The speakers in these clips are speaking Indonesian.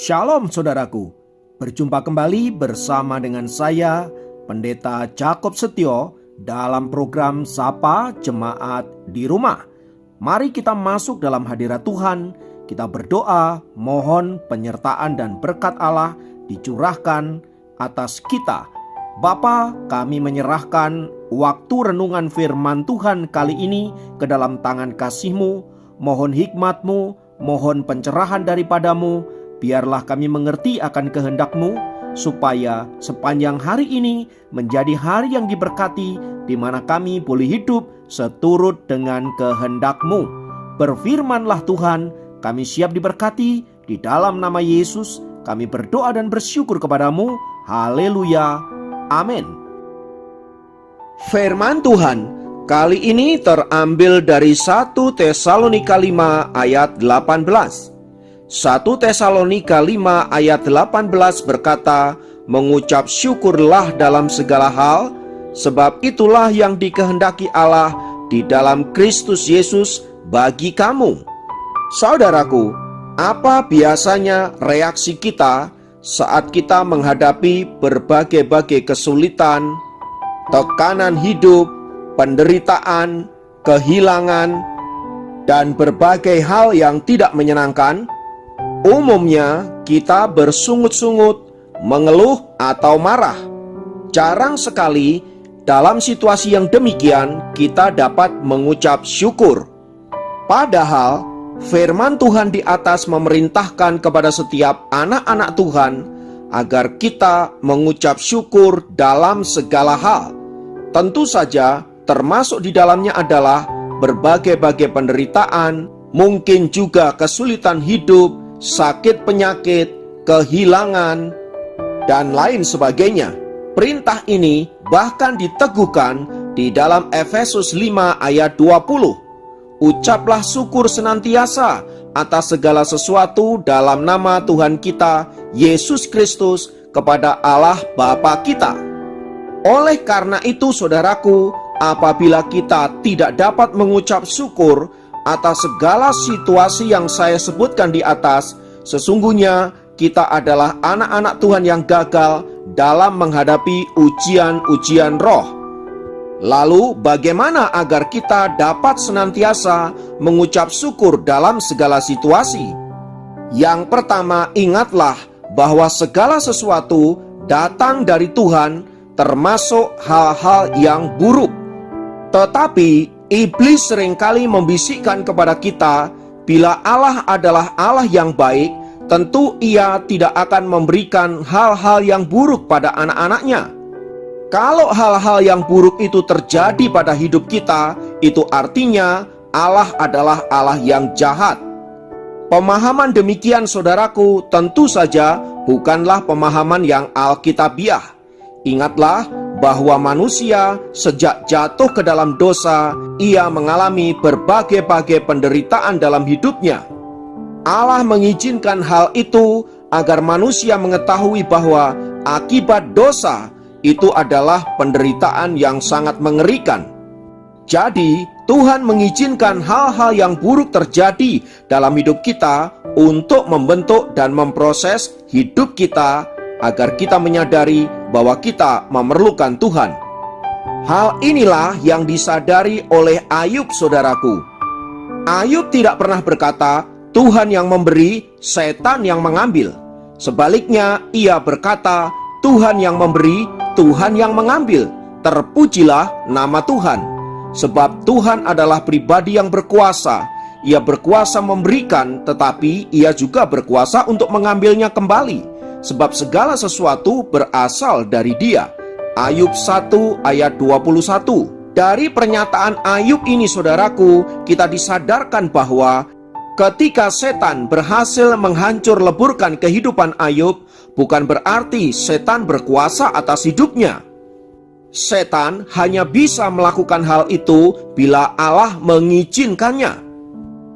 Shalom saudaraku, berjumpa kembali bersama dengan saya, Pendeta Jakob Setio, dalam program Sapa Jemaat di Rumah. Mari kita masuk dalam hadirat Tuhan, kita berdoa, mohon penyertaan dan berkat Allah dicurahkan atas kita. Bapa, kami menyerahkan waktu renungan firman Tuhan kali ini ke dalam tangan kasih-Mu. Mohon hikmat-Mu, mohon pencerahan daripadamu. Biarlah kami mengerti akan kehendak-Mu, supaya sepanjang hari ini menjadi hari yang diberkati, di mana kami boleh hidup seturut dengan kehendak-Mu. Berfirmanlah Tuhan, kami siap diberkati. Di dalam nama Yesus kami berdoa dan bersyukur kepadamu. Haleluya, amin. Firman Tuhan kali ini terambil dari 1 Tesalonika 5 ayat 18. 1 Tesalonika 5 ayat 18 berkata, mengucap syukurlah dalam segala hal, sebab itulah yang dikehendaki Allah di dalam Kristus Yesus bagi kamu. Saudaraku, apa biasanya reaksi kita saat kita menghadapi berbagai-bagai kesulitan, tekanan hidup, penderitaan, kehilangan, dan berbagai hal yang tidak menyenangkan? Umumnya kita bersungut-sungut, mengeluh atau marah. Jarang sekali dalam situasi yang demikian kita dapat mengucap syukur. Padahal firman Tuhan di atas memerintahkan kepada setiap anak-anak Tuhan agar kita mengucap syukur dalam segala hal. Tentu saja termasuk di dalamnya adalah berbagai-bagai penderitaan, mungkin juga kesulitan hidup, sakit penyakit, kehilangan, dan lain sebagainya. Perintah ini bahkan diteguhkan di dalam Efesus 5 ayat 20. Ucaplah syukur senantiasa atas segala sesuatu dalam nama Tuhan kita, Yesus Kristus, kepada Allah Bapa kita. Oleh karena itu saudaraku, apabila kita tidak dapat mengucap syukur atas segala situasi yang saya sebutkan di atas, sesungguhnya kita adalah anak-anak Tuhan yang gagal dalam menghadapi ujian-ujian roh. Lalu bagaimana agar kita dapat senantiasa mengucap syukur dalam segala situasi? Yang pertama, ingatlah bahwa segala sesuatu datang dari Tuhan, termasuk hal-hal yang buruk. Tetapi iblis seringkali membisikkan kepada kita, bila Allah adalah Allah yang baik, tentu Ia tidak akan memberikan hal-hal yang buruk pada anak-anaknya. Kalau hal-hal yang buruk itu terjadi pada hidup kita, itu artinya Allah adalah Allah yang jahat. Pemahaman demikian saudaraku tentu saja bukanlah pemahaman yang alkitabiah. Ingatlah bahwa manusia sejak jatuh ke dalam dosa, ia mengalami berbagai-bagai penderitaan dalam hidupnya. Allah mengizinkan hal itu agar manusia mengetahui bahwa akibat dosa itu adalah penderitaan yang sangat mengerikan. Jadi, Tuhan mengizinkan hal-hal yang buruk terjadi dalam hidup kita untuk membentuk dan memproses hidup kita, agar kita menyadari bahwa kita memerlukan Tuhan. Hal inilah yang disadari oleh Ayub, saudaraku. Ayub tidak pernah berkata, Tuhan yang memberi, setan yang mengambil. Sebaliknya, ia berkata, Tuhan yang memberi, Tuhan yang mengambil. Terpujilah nama Tuhan. Sebab Tuhan adalah pribadi yang berkuasa. Ia berkuasa memberikan, tetapi ia juga berkuasa untuk mengambilnya kembali. Sebab segala sesuatu berasal dari Dia. Ayub 1 ayat 21. Dari pernyataan Ayub ini saudaraku, kita disadarkan bahwa ketika setan berhasil menghancur leburkan kehidupan Ayub, bukan berarti setan berkuasa atas hidupnya. Setan hanya bisa melakukan hal itu bila Allah mengizinkannya.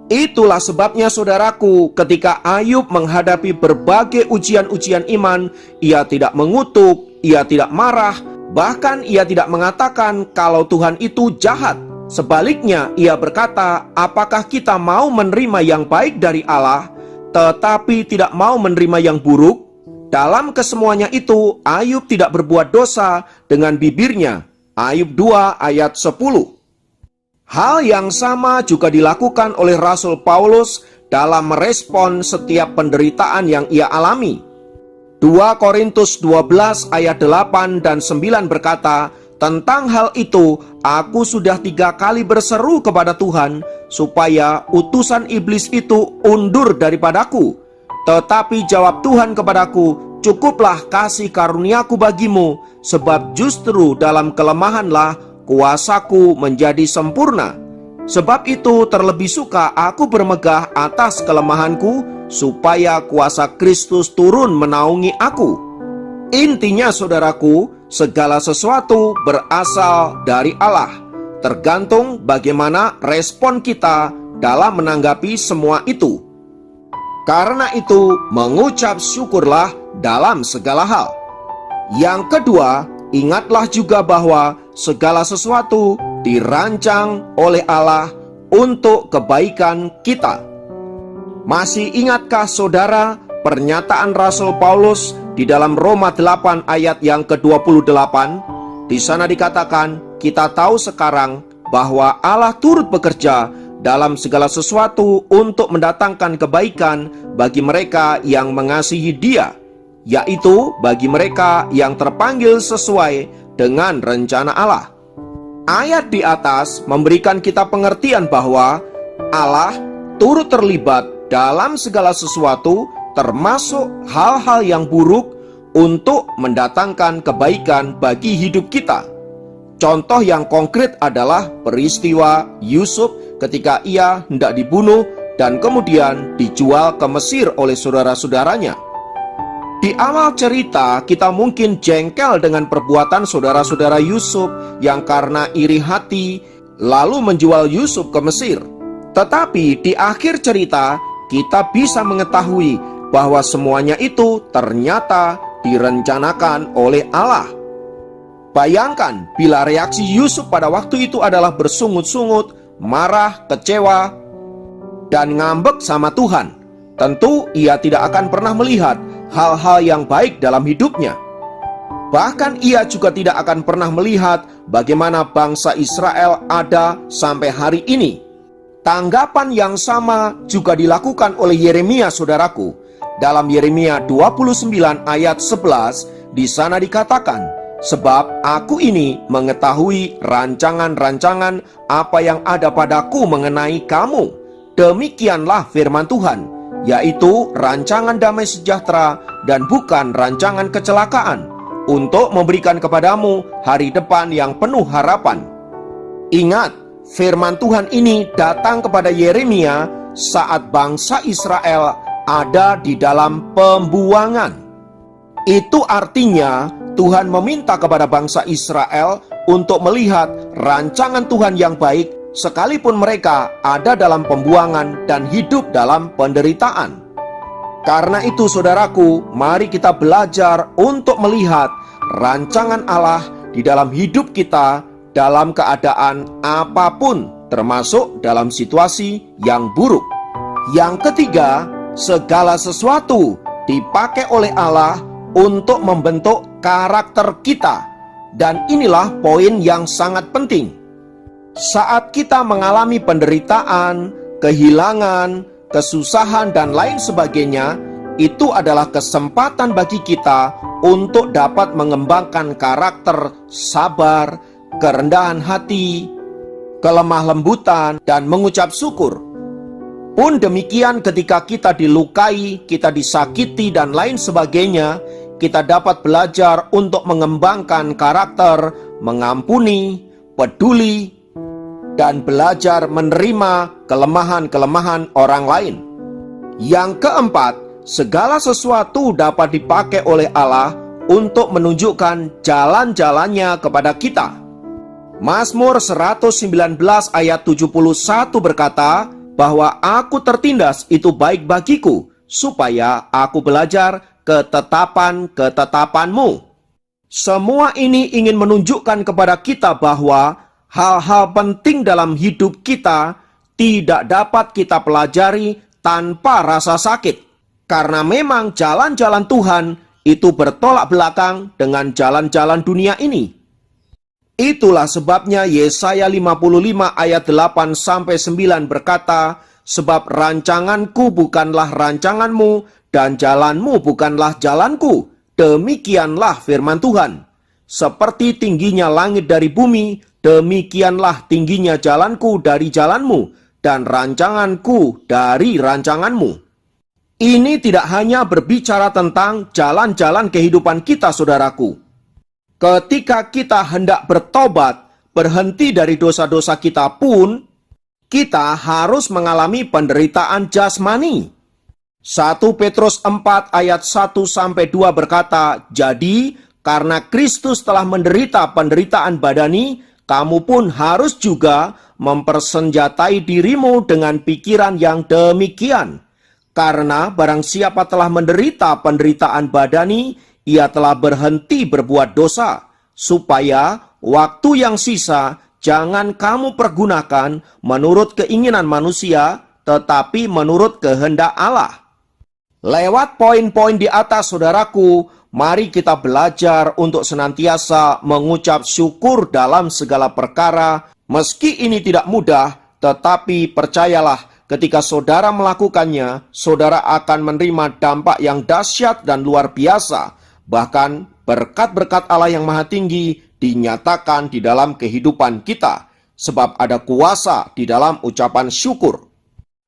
Itulah sebabnya saudaraku, ketika Ayub menghadapi berbagai ujian-ujian iman, ia tidak mengutuk, ia tidak marah, bahkan ia tidak mengatakan kalau Tuhan itu jahat. Sebaliknya, ia berkata, apakah kita mau menerima yang baik dari Allah, tetapi tidak mau menerima yang buruk. Dalam kesemuanya itu, Ayub tidak berbuat dosa dengan bibirnya. Ayub 2 ayat 10. Hal yang sama juga dilakukan oleh Rasul Paulus dalam merespon setiap penderitaan yang ia alami. 2 Korintus 12 ayat 8 dan 9 berkata, "Tentang hal itu, aku sudah 3 kali berseru kepada Tuhan, supaya utusan iblis itu undur daripadaku. Tetapi jawab Tuhan kepadaku, cukuplah kasih karuniaku bagimu, sebab justru dalam kelemahanlah kuasaku menjadi sempurna. Sebab itu terlebih suka aku bermegah atas kelemahanku, supaya kuasa Kristus turun menaungi aku." Intinya saudaraku, segala sesuatu berasal dari Allah. Tergantung bagaimana respon kita dalam menanggapi semua itu. Karena itu, mengucap syukurlah dalam segala hal. Yang kedua, ingatlah juga bahwa segala sesuatu dirancang oleh Allah untuk kebaikan kita. Masih ingatkah saudara pernyataan Rasul Paulus di dalam Roma 8 ayat yang ke-28? Di sana dikatakan, "Kita tahu sekarang bahwa Allah turut bekerja dalam segala sesuatu untuk mendatangkan kebaikan bagi mereka yang mengasihi Dia, yaitu bagi mereka yang terpanggil sesuai dengan rencana Allah." Ayat di atas memberikan kita pengertian bahwa Allah turut terlibat dalam segala sesuatu, termasuk hal-hal yang buruk, untuk mendatangkan kebaikan bagi hidup kita. Contoh yang konkret adalah peristiwa Yusuf ketika ia hendak dibunuh dan kemudian dijual ke Mesir oleh saudara-saudaranya. Di awal cerita, kita mungkin jengkel dengan perbuatan saudara-saudara Yusuf yang karena iri hati lalu menjual Yusuf ke Mesir. Tetapi di akhir cerita, kita bisa mengetahui bahwa semuanya itu ternyata direncanakan oleh Allah. Bayangkan bila reaksi Yusuf pada waktu itu adalah bersungut-sungut, marah, kecewa, dan ngambek sama Tuhan. Tentu ia tidak akan pernah melihat hal-hal yang baik dalam hidupnya. Bahkan ia juga tidak akan pernah melihat bagaimana bangsa Israel ada sampai hari ini. Tanggapan yang sama juga dilakukan oleh Yeremia, saudaraku. Dalam Yeremia 29 ayat 11, di sana dikatakan, "Sebab aku ini mengetahui rancangan-rancangan apa yang ada padaku mengenai kamu. Demikianlah firman Tuhan, yaitu rancangan damai sejahtera dan bukan rancangan kecelakaan, untuk memberikan kepadamu hari depan yang penuh harapan." Ingat, firman Tuhan ini datang kepada Yeremia saat bangsa Israel ada di dalam pembuangan. Itu artinya Tuhan meminta kepada bangsa Israel untuk melihat rancangan Tuhan yang baik, sekalipun mereka ada dalam pembuangan dan hidup dalam penderitaan. Karena itu saudaraku, mari kita belajar untuk melihat rancangan Allah di dalam hidup kita dalam keadaan apapun, termasuk dalam situasi yang buruk. Yang ketiga, segala sesuatu dipakai oleh Allah untuk membentuk karakter kita. Dan inilah poin yang sangat penting. Saat kita mengalami penderitaan, kehilangan, kesusahan, dan lain sebagainya, itu adalah kesempatan bagi kita untuk dapat mengembangkan karakter sabar, kerendahan hati, kelemah lembutan, dan mengucap syukur. Pun demikian ketika kita dilukai, kita disakiti, dan lain sebagainya, kita dapat belajar untuk mengembangkan karakter, mengampuni, peduli, dan belajar menerima kelemahan-kelemahan orang lain. Yang keempat, segala sesuatu dapat dipakai oleh Allah untuk menunjukkan jalan-jalannya kepada kita. Mazmur 119 ayat 71 berkata, bahwa aku tertindas itu baik bagiku, supaya aku belajar ketetapan-ketetapanmu. Semua ini ingin menunjukkan kepada kita bahwa hal-hal penting dalam hidup kita tidak dapat kita pelajari tanpa rasa sakit. Karena memang jalan-jalan Tuhan itu bertolak belakang dengan jalan-jalan dunia ini. Itulah sebabnya Yesaya 55 ayat 8-9 berkata, "Sebab rancanganku bukanlah rancanganmu, dan jalanmu bukanlah jalanku. Demikianlah firman Tuhan. Seperti tingginya langit dari bumi, demikianlah tingginya jalanku dari jalanmu, dan rancanganku dari rancanganmu." Ini tidak hanya berbicara tentang jalan-jalan kehidupan kita, saudaraku. Ketika kita hendak bertobat, berhenti dari dosa-dosa kita pun, kita harus mengalami penderitaan jasmani. 1 Petrus 4 ayat 1-2 berkata, "Jadi, karena Kristus telah menderita penderitaan badani, kamu pun harus juga mempersenjatai dirimu dengan pikiran yang demikian. Karena barang siapa telah menderita penderitaan badani, ia telah berhenti berbuat dosa, supaya waktu yang sisa jangan kamu pergunakan menurut keinginan manusia, tetapi menurut kehendak Allah." Lewat poin-poin di atas, saudaraku, mari kita belajar untuk senantiasa mengucap syukur dalam segala perkara. Meski ini tidak mudah, tetapi percayalah, ketika saudara melakukannya, saudara akan menerima dampak yang dahsyat dan luar biasa. Bahkan berkat-berkat Allah yang Maha Tinggi dinyatakan di dalam kehidupan kita, sebab ada kuasa di dalam ucapan syukur.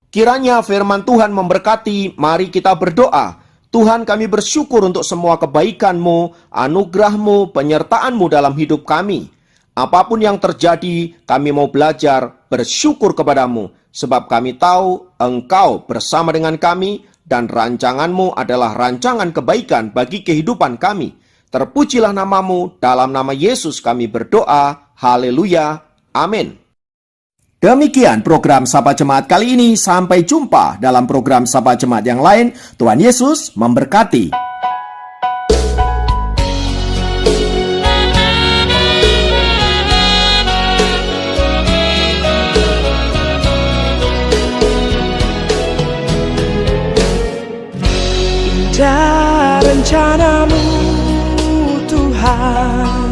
Kiranya firman Tuhan memberkati. Mari kita berdoa. Tuhan, kami bersyukur untuk semua kebaikan-Mu, anugerah-Mu, penyertaan-Mu dalam hidup kami. Apapun yang terjadi, kami mau belajar bersyukur kepadamu, sebab kami tahu Engkau bersama dengan kami, dan rancangan-Mu adalah rancangan kebaikan bagi kehidupan kami. Terpujilah nama-Mu, dalam nama Yesus kami berdoa. Haleluya. Amin. Demikian program Sapa Jemaat kali ini. Sampai jumpa dalam program Sapa Jemaat yang lain. Tuhan Yesus memberkati. Indah rencanamu, Tuhan,